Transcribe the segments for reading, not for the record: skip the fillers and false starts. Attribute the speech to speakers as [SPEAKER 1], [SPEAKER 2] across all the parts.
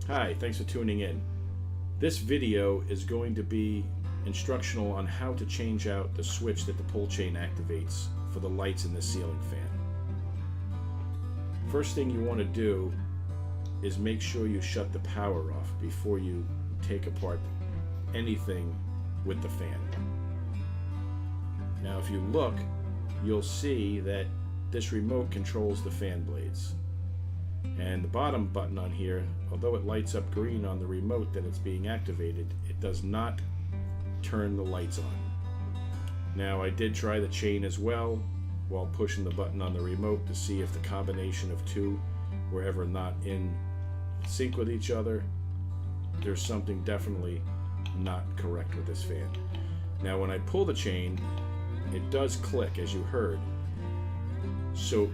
[SPEAKER 1] Hi, thanks for tuning in. This video is going to be instructional on how to change out the switch that the pull chain activates for the lights in the ceiling fan. First thing you want to do is make sure you shut the power off before you take apart anything with the fan. Now if you look, you'll see that this remote controls the fan blades. And the bottom button on here, although it lights up green on the remote that it's being activated, it does not turn the lights on. Now I did try the chain as well while pushing the button on the remote to see if the combination of two were ever not in sync with each other. There's something definitely not correct with this fan. Now when I pull the chain, it does click, as you heard. So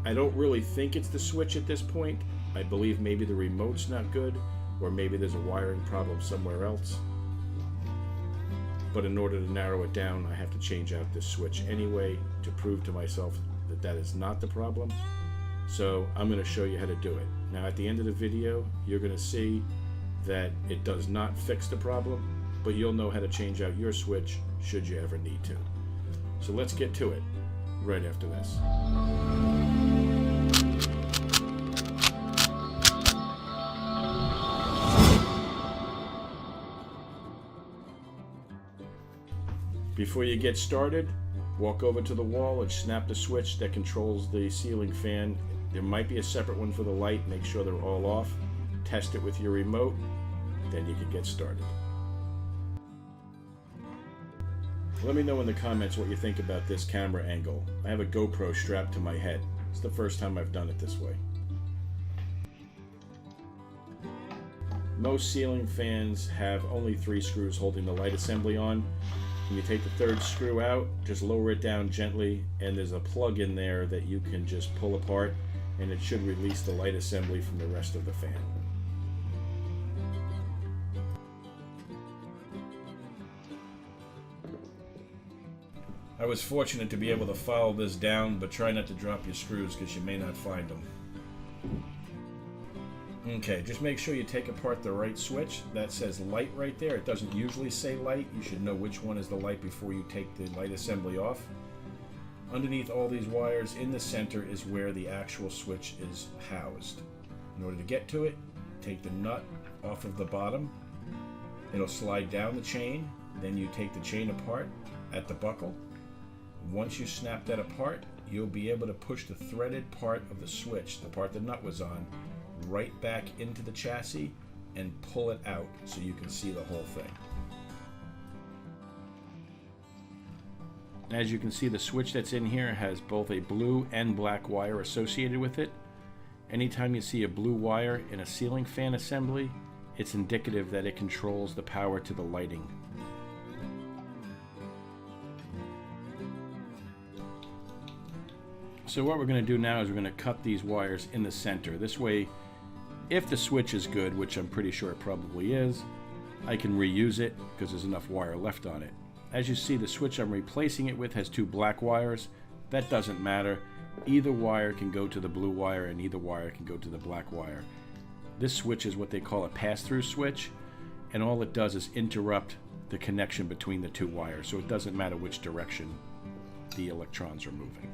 [SPEAKER 1] I don't really think it's the switch at this point. I believe maybe the remote's not good, or maybe there's a wiring problem somewhere else. But in order to narrow it down, I have to change out this switch anyway to prove to myself that that is not the problem. So I'm going to show you how to do it. Now at the end of the video, you're going to see that it does not fix the problem, but you'll know how to change out your switch should you ever need to. So let's get to it right after this. Before you get started, walk over to the wall and snap the switch that controls the ceiling fan. There might be a separate one for the light. Make sure they're all off. Test it with your remote, then you can get started. Let me know in the comments what you think about this camera angle. I have a GoPro strapped to my head. It's the first time I've done it this way. Most ceiling fans have only 3 screws holding the light assembly on. When you take the third screw out, just lower it down gently, and there's a plug in there that you can just pull apart, and it should release the light assembly from the rest of the fan. I was fortunate to be able to follow this down, but try not to drop your screws because you may not find them. Okay, just make sure you take apart the right switch. That says light right there. It doesn't usually say light. You should know which one is the light before you take the light assembly off. Underneath all these wires in the center is where the actual switch is housed. In order to get to it, take the nut off of the bottom. It'll slide down the chain. Then you take the chain apart at the buckle. Once you snap that apart, you'll be able to push the threaded part of the switch, the part the nut was on, right back into the chassis and pull it out so you can see the whole thing. As you can see, the switch that's in here has both a blue and black wire associated with it. Anytime you see a blue wire in a ceiling fan assembly, it's indicative that it controls the power to the lighting. So what we're going to do now is we're going to cut these wires in the center. This way, if the switch is good, which I'm pretty sure it probably is, I can reuse it because there's enough wire left on it. As you see, the switch I'm replacing it with has 2 black wires. That doesn't matter. Either wire can go to the blue wire and either wire can go to the black wire. This switch is what they call a pass-through switch, and all it does is interrupt the connection between the 2 wires, so it doesn't matter which direction the electrons are moving.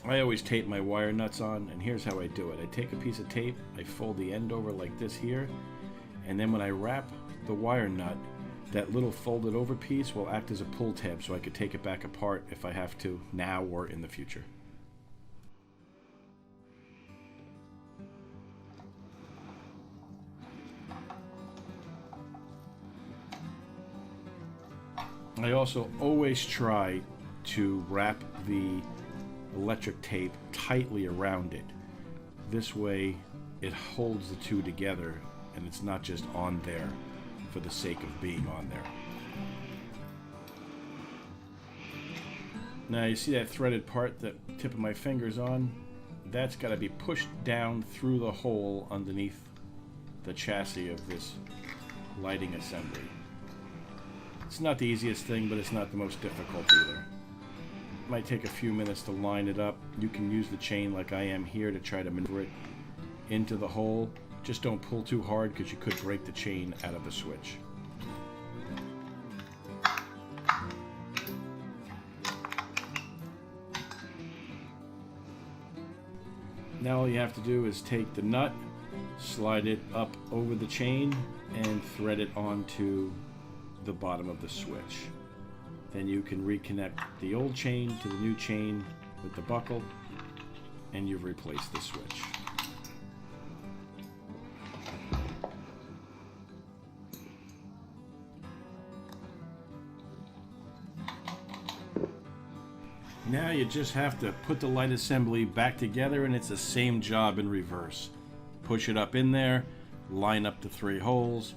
[SPEAKER 1] I always tape my wire nuts on, and here's how I do it. I take a piece of tape, I fold the end over like this here, and then when I wrap the wire nut, That little folded over piece will act as a pull tab so I could take it back apart if I have to now or in the future. I also always try to wrap the electric tape tightly around it. This way it holds the two together and it's not just on there for the sake of being on there. Now you see that threaded part that tip of my finger's on? That's got to be pushed down through the hole underneath the chassis of this lighting assembly. It's not the easiest thing, but it's not the most difficult either. It might take a few minutes to line it up. You can use the chain like I am here to try to maneuver it into the hole. Just don't pull too hard because you could break the chain out of the switch. Now all you have to do is take the nut, slide it up over the chain, and thread it onto the bottom of the switch. Then you can reconnect the old chain to the new chain with the buckle, and you've replaced the switch. Now you just have to put the light assembly back together, and it's the same job in reverse. Push it up in there, line up the 3 holes,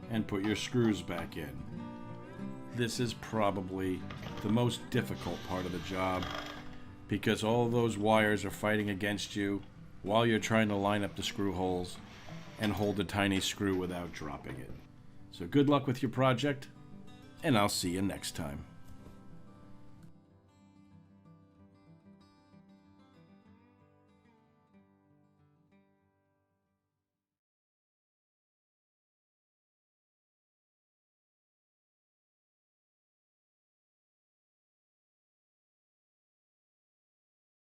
[SPEAKER 1] and put your screws back in. This is probably the most difficult part of the job because all those wires are fighting against you while you're trying to line up the screw holes and hold a tiny screw without dropping it. So good luck with your project, and I'll see you next time.